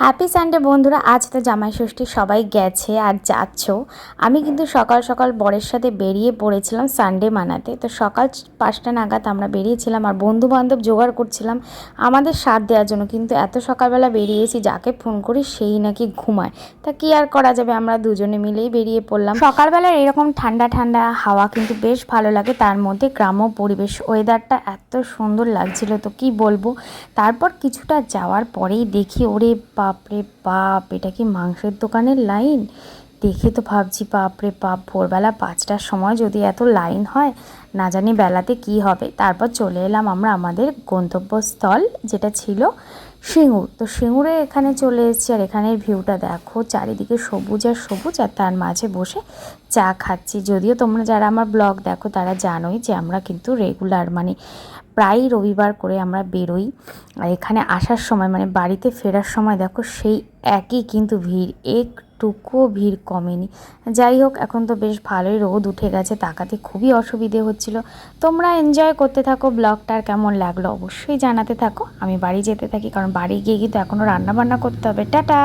Happy Sunday বন্ধুরা। আজ তো জামাই ষষ্ঠী, সবাই গেছে আর যাচ্ছ। আমি কিন্তু সকাল সকাল বরের সাথে বেরিয়ে পড়েছিলাম সানডে মানাতে। তো সকাল 5টা নাগাদ আমরা বেরিয়েছিলাম আর বন্ধু বান্ধব জোগাড় করছিলাম আমাদের সাথ দেওয়ার জন্য। কিন্তু এত সকালবেলা বেরিয়েছি, যাকে ফোন করি সেই নাকি ঘুমায়। তা কি আর করা যাবে, আমরা দুজনে মিলেই বেরিয়ে পড়লাম। সকালবেলার এরকম ঠান্ডা ঠান্ডা হাওয়া কিন্তু বেশ ভালো লাগে, তার মধ্যে গ্রাম্য পরিবেশ, ওয়েদারটা এত সুন্দর লাগছিল তো কি বলবো। তারপর কিছুটা যাওয়ার পরেই দেখি, ওরে বাপরে বাপ, এটা কি মাংসের দোকানের লাইন। দেখে তো ভাবছি বাপরে বাপ, ভোরবেলা 5টার সময় যদি এত লাইন হয়, না জানি বেলাতে কি হবে। তারপর চলে এলাম আমরা আমাদের গন্তব্যস্থল, যেটা ছিল সিঙ্গুর। তো সিঙ্গুরে এখানে চলে এসেছি আর এখানের ভিউটা দেখো, চারিদিকে সবুজ আর সবুজ, আর তার মাঝে বসে চা খাচ্ছি। যদিও তোমরা যারা আমার ব্লগ দেখো তারা জানোই যে আমরা কিন্তু রেগুলার প্রায় রবিবার করে আমরা বেরোই। আর এখানে আসার সময় বাড়িতে ফেরার সময় দেখো সেই একই কিন্তু ভিড়, একটুকুও ভিড় কমেনি। যাই হোক, এখন তো বেশ ভালোই রোদ উঠে গেছে, তাকাতে খুবই অসুবিধে হচ্ছিল। তোমরা এনজয় করতে থাকো, ব্লগটার কেমন লাগলো অবশ্যই জানাতে থাকো। আমি বাড়ি যেতে থাকি, কারণ বাড়ি গিয়ে কিন্তু এখনও রান্নাবান্না করতে হবে। টাটা।